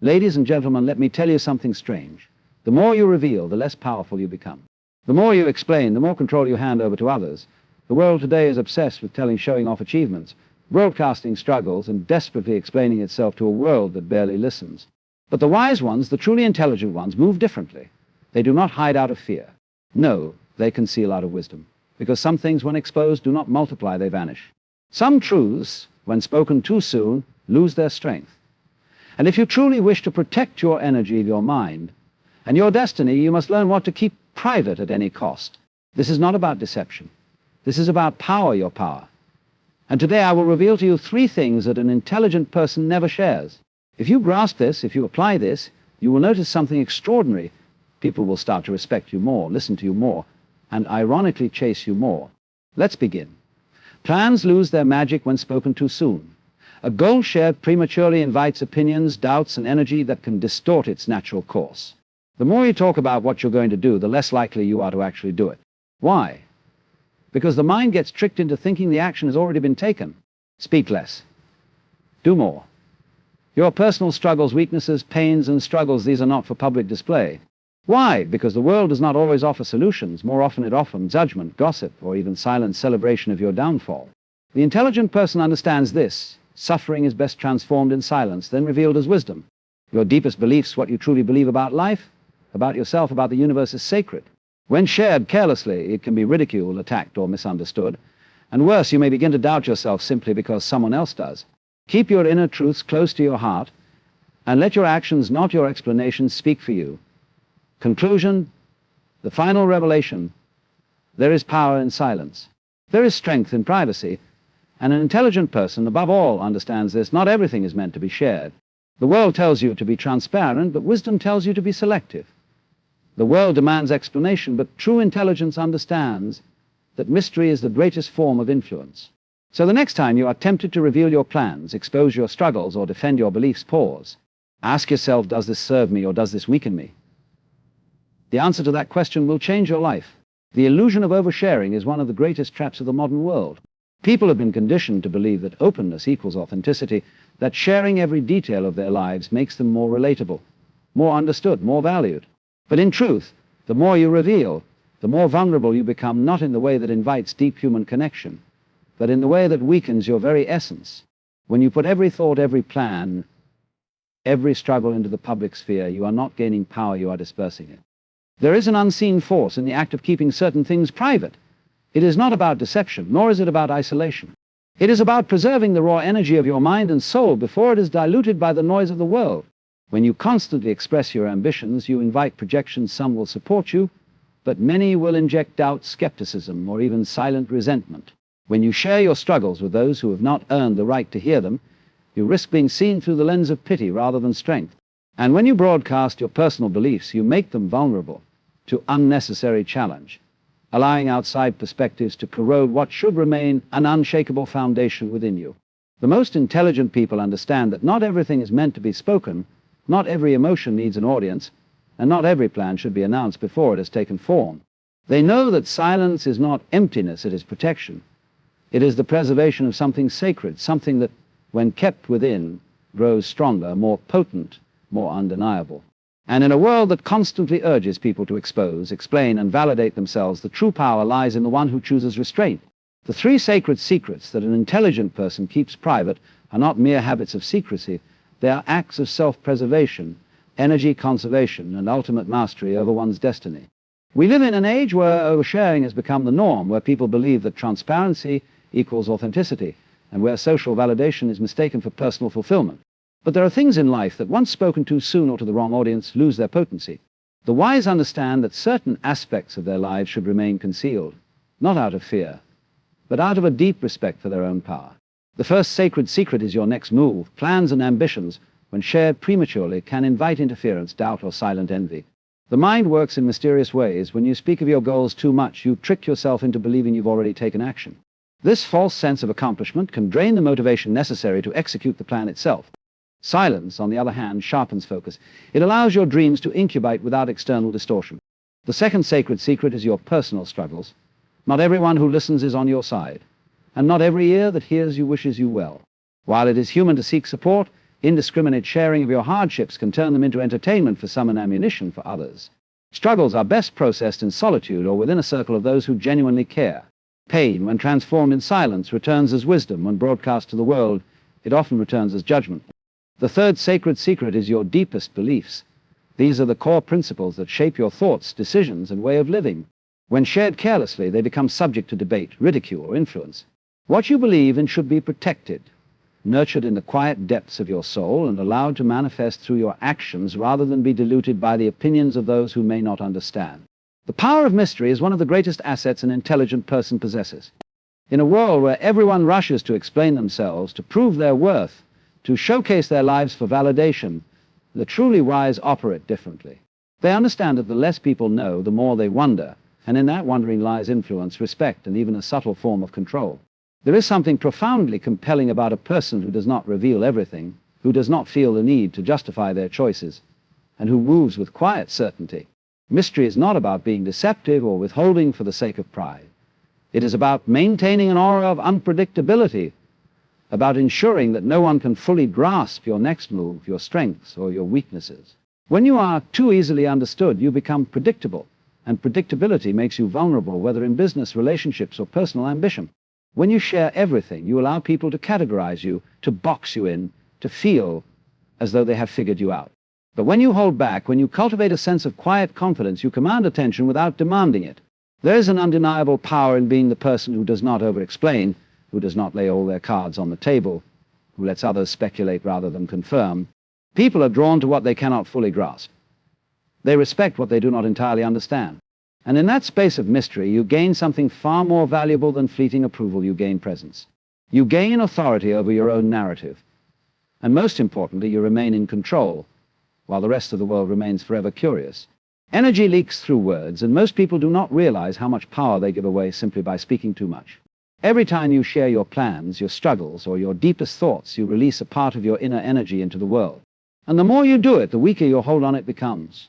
Ladies and gentlemen, let me tell you something strange. The more you reveal, the less powerful you become. The more you explain, the more control you hand over to others. The world today is obsessed with showing off achievements, broadcasting struggles, and desperately explaining itself to a world that barely listens. But the wise ones, the truly intelligent ones, move differently. They do not hide out of fear. No, they conceal out of wisdom. Because some things, when exposed, do not multiply, they vanish. Some truths, when spoken too soon, lose their strength. And if you truly wish to protect your energy of your mind and your destiny, you must learn what to keep private at any cost. This is not about deception. This is about your power. And today I will reveal to you 3 things that an intelligent person never shares. If you grasp this, if you apply this, you will notice something extraordinary. People will start to respect you more, listen to you more, and ironically chase you more. Let's begin. Plans lose their magic when spoken too soon. A goal shared prematurely invites opinions, doubts, and energy that can distort its natural course. The more you talk about what you're going to do, the less likely you are to actually do it. Why? Because the mind gets tricked into thinking the action has already been taken. Speak less. Do more. Your personal struggles, weaknesses, pains, and struggles, these are not for public display. Why? Because the world does not always offer solutions. More often it offers judgment, gossip, or even silent celebration of your downfall. The intelligent person understands this. Suffering is best transformed in silence, then revealed as wisdom. Your deepest beliefs, what you truly believe about life, about yourself, about the universe, is sacred. When shared carelessly, it can be ridiculed, attacked, or misunderstood. And worse, you may begin to doubt yourself simply because someone else does. Keep your inner truths close to your heart, and let your actions, not your explanations, speak for you. Conclusion, the final revelation: there is power in silence. There is strength in privacy. And an intelligent person, above all, understands this. Not everything is meant to be shared. The world tells you to be transparent, but wisdom tells you to be selective. The world demands explanation, but true intelligence understands that mystery is the greatest form of influence. So the next time you are tempted to reveal your plans, expose your struggles, or defend your beliefs, pause. Ask yourself, does this serve me or does this weaken me? The answer to that question will change your life. The illusion of oversharing is one of the greatest traps of the modern world. People have been conditioned to believe that openness equals authenticity, that sharing every detail of their lives makes them more relatable, more understood, more valued. But in truth, the more you reveal, the more vulnerable you become, not in the way that invites deep human connection, but in the way that weakens your very essence. When you put every thought, every plan, every struggle into the public sphere, you are not gaining power, you are dispersing it. There is an unseen force in the act of keeping certain things private. It is not about deception, nor is it about isolation. It is about preserving the raw energy of your mind and soul before it is diluted by the noise of the world. When you constantly express your ambitions, you invite projections. Some will support you, but many will inject doubt, skepticism, or even silent resentment. When you share your struggles with those who have not earned the right to hear them, you risk being seen through the lens of pity rather than strength. And when you broadcast your personal beliefs, you make them vulnerable to unnecessary challenge, allowing outside perspectives to corrode what should remain an unshakable foundation within you. The most intelligent people understand that not everything is meant to be spoken, not every emotion needs an audience, and not every plan should be announced before it has taken form. They know that silence is not emptiness, it is protection. It is the preservation of something sacred, something that, when kept within, grows stronger, more potent, more undeniable. And in a world that constantly urges people to expose, explain, and validate themselves, the true power lies in the one who chooses restraint. The 3 sacred secrets that an intelligent person keeps private are not mere habits of secrecy. They are acts of self-preservation, energy conservation, and ultimate mastery over one's destiny. We live in an age where oversharing has become the norm, where people believe that transparency equals authenticity, and where social validation is mistaken for personal fulfillment. But there are things in life that, once spoken too soon or to the wrong audience, lose their potency. The wise understand that certain aspects of their lives should remain concealed, not out of fear, but out of a deep respect for their own power. The first sacred secret is your next move. Plans and ambitions, when shared prematurely, can invite interference, doubt, or silent envy. The mind works in mysterious ways. When you speak of your goals too much, you trick yourself into believing you've already taken action. This false sense of accomplishment can drain the motivation necessary to execute the plan itself. Silence, on the other hand, sharpens focus. It allows your dreams to incubate without external distortion. The second sacred secret is your personal struggles. Not everyone who listens is on your side, and not every ear that hears you wishes you well. While it is human to seek support, Indiscriminate sharing of your hardships can turn them into entertainment for some and ammunition for others. Struggles are best processed in solitude or within a circle of those who genuinely care. Pain, when transformed in silence, returns as wisdom. When broadcast to the world, it often returns as judgment. The third sacred secret is your deepest beliefs. These are the core principles that shape your thoughts, decisions, and way of living. When shared carelessly, they become subject to debate, ridicule, or influence. What you believe in should be protected, nurtured in the quiet depths of your soul, and allowed to manifest through your actions rather than be diluted by the opinions of those who may not understand. The power of mystery is one of the greatest assets an intelligent person possesses. In a world where everyone rushes to explain themselves, to prove their worth, to showcase their lives for validation, the truly wise operate differently. They understand that the less people know, the more they wonder, and in that wondering lies influence, respect, and even a subtle form of control. There is something profoundly compelling about a person who does not reveal everything, who does not feel the need to justify their choices, and who moves with quiet certainty. Mystery is not about being deceptive or withholding for the sake of pride. It is about maintaining an aura of unpredictability, about ensuring that no one can fully grasp your next move, your strengths, or your weaknesses. When you are too easily understood, you become predictable, and predictability makes you vulnerable, whether in business, relationships, or personal ambition. When you share everything, you allow people to categorize you, to box you in, to feel as though they have figured you out. But when you hold back, when you cultivate a sense of quiet confidence, you command attention without demanding it. There is an undeniable power in being the person who does not over-explain, who does not lay all their cards on the table, who lets others speculate rather than confirm. People are drawn to what they cannot fully grasp. They respect what they do not entirely understand. And in that space of mystery, you gain something far more valuable than fleeting approval. You gain presence. You gain authority over your own narrative. And most importantly, you remain in control, while the rest of the world remains forever curious. Energy leaks through words, and most people do not realize how much power they give away simply by speaking too much. Every time you share your plans, your struggles, or your deepest thoughts, you release a part of your inner energy into the world. And the more you do it, the weaker your hold on it becomes.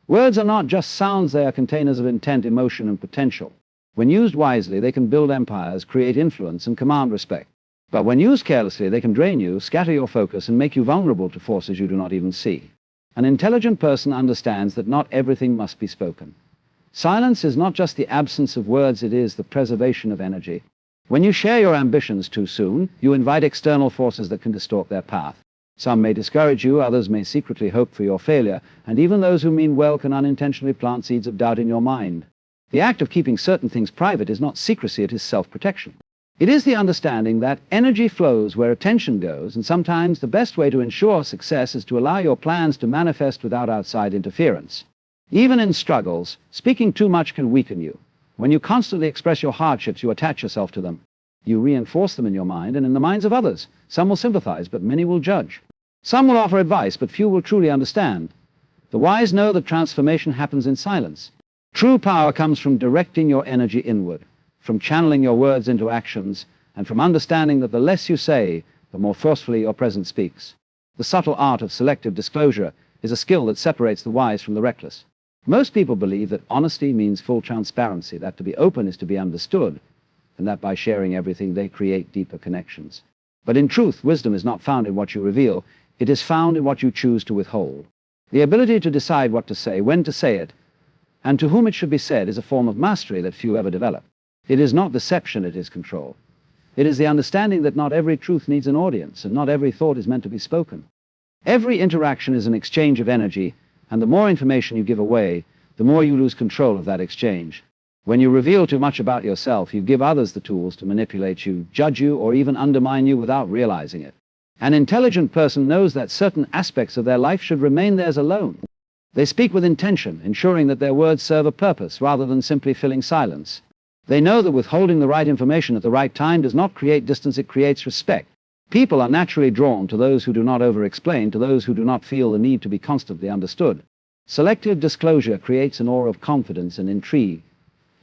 Words are not just sounds, they are containers of intent, emotion, and potential. When used wisely, they can build empires, create influence, and command respect. But when used carelessly, they can drain you, scatter your focus, and make you vulnerable to forces you do not even see. An intelligent person understands that not everything must be spoken. Silence is not just the absence of words, it is the preservation of energy. When you share your ambitions too soon, you invite external forces that can distort their path. Some may discourage you, others may secretly hope for your failure, and even those who mean well can unintentionally plant seeds of doubt in your mind. The act of keeping certain things private is not secrecy, it is self-protection. It is the understanding that energy flows where attention goes, and sometimes the best way to ensure success is to allow your plans to manifest without outside interference. Even in struggles, speaking too much can weaken you. When you constantly express your hardships, you attach yourself to them. You reinforce them in your mind and in the minds of others. Some will sympathize, but many will judge. Some will offer advice, but few will truly understand. The wise know that transformation happens in silence. True power comes from directing your energy inward, from channeling your words into actions, and from understanding that the less you say, the more forcefully your presence speaks. The subtle art of selective disclosure is a skill that separates the wise from the reckless. Most people believe that honesty means full transparency, that to be open is to be understood, and that by sharing everything they create deeper connections. But in truth, wisdom is not found in what you reveal, it is found in what you choose to withhold. The ability to decide what to say, when to say it, and to whom it should be said is a form of mastery that few ever develop. It is not deception, it is control. It is the understanding that not every truth needs an audience, and not every thought is meant to be spoken. Every interaction is an exchange of energy, and the more information you give away, the more you lose control of that exchange. When you reveal too much about yourself, you give others the tools to manipulate you, judge you, or even undermine you without realizing it. An intelligent person knows that certain aspects of their life should remain theirs alone. They speak with intention, ensuring that their words serve a purpose rather than simply filling silence. They know that withholding the right information at the right time does not create distance, it creates respect. People are naturally drawn to those who do not over-explain, to those who do not feel the need to be constantly understood. Selective disclosure creates an aura of confidence and intrigue.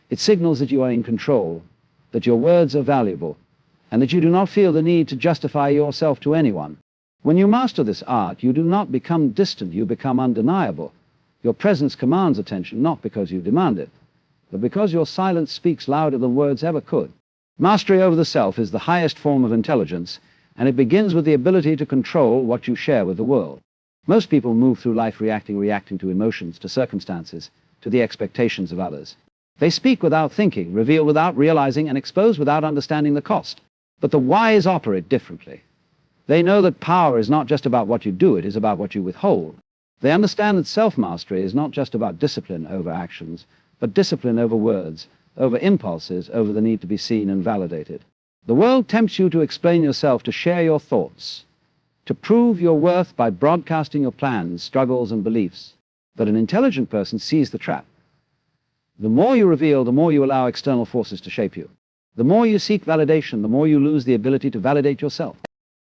It signals that you are in control, that your words are valuable, and that you do not feel the need to justify yourself to anyone. When you master this art, you do not become distant, you become undeniable. Your presence commands attention, not because you demand it, but because your silence speaks louder than words ever could. Mastery over the self is the highest form of intelligence, And it begins with the ability to control what you share with the world. Most people move through life reacting to emotions, to circumstances, to the expectations of others. They speak without thinking, reveal without realizing, and expose without understanding the cost. But the wise operate differently. They know that power is not just about what you do, it is about what you withhold. They understand that self-mastery is not just about discipline over actions, but discipline over words, over impulses, over the need to be seen and validated. The world tempts you to explain yourself, to share your thoughts, to prove your worth by broadcasting your plans, struggles, and beliefs. But an intelligent person sees the trap. The more you reveal, the more you allow external forces to shape you. The more you seek validation, the more you lose the ability to validate yourself.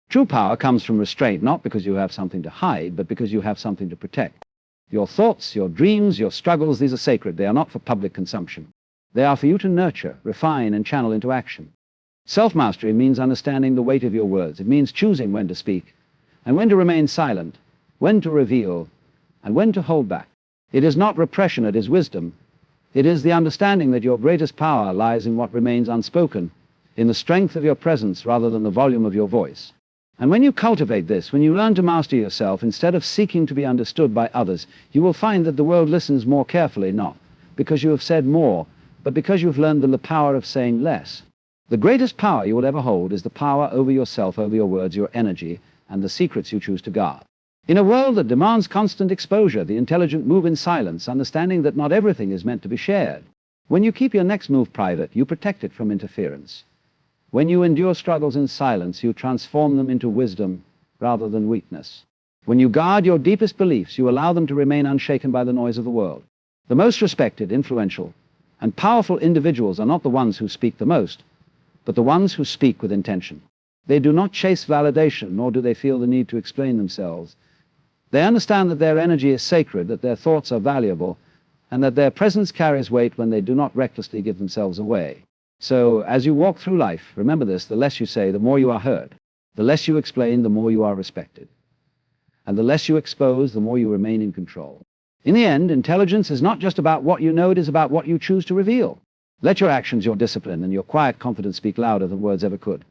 True power comes from restraint, not because you have something to hide, but because you have something to protect. Your thoughts, your dreams, your struggles, these are sacred. They are not for public consumption. They are for you to nurture, refine, and channel into action. Self-mastery means understanding the weight of your words. It means choosing when to speak, and when to remain silent, when to reveal, and when to hold back. It is not repression, it is wisdom. It is the understanding that your greatest power lies in what remains unspoken, in the strength of your presence rather than the volume of your voice. And when you cultivate this, when you learn to master yourself, instead of seeking to be understood by others, you will find that the world listens more carefully, not because you have said more, but because you've learned the power of saying less. The greatest power you will ever hold is the power over yourself, over your words, your energy, and the secrets you choose to guard. In a world that demands constant exposure, the intelligent move in silence, understanding that not everything is meant to be shared. When you keep your next move private, you protect it from interference. When you endure struggles in silence, you transform them into wisdom rather than weakness. When you guard your deepest beliefs, you allow them to remain unshaken by the noise of the world. The most respected, influential, and powerful individuals are not the ones who speak the most, but the ones who speak with intention. They do not chase validation, nor do they feel the need to explain themselves. They understand that their energy is sacred, that their thoughts are valuable, and that their presence carries weight when they do not recklessly give themselves away. So, as you walk through life, remember this: the less you say, the more you are heard. The less you explain, the more you are respected. And the less you expose, the more you remain in control. In the end, intelligence is not just about what you know, it is about what you choose to reveal. Let your actions, your discipline, and your quiet confidence speak louder than words ever could.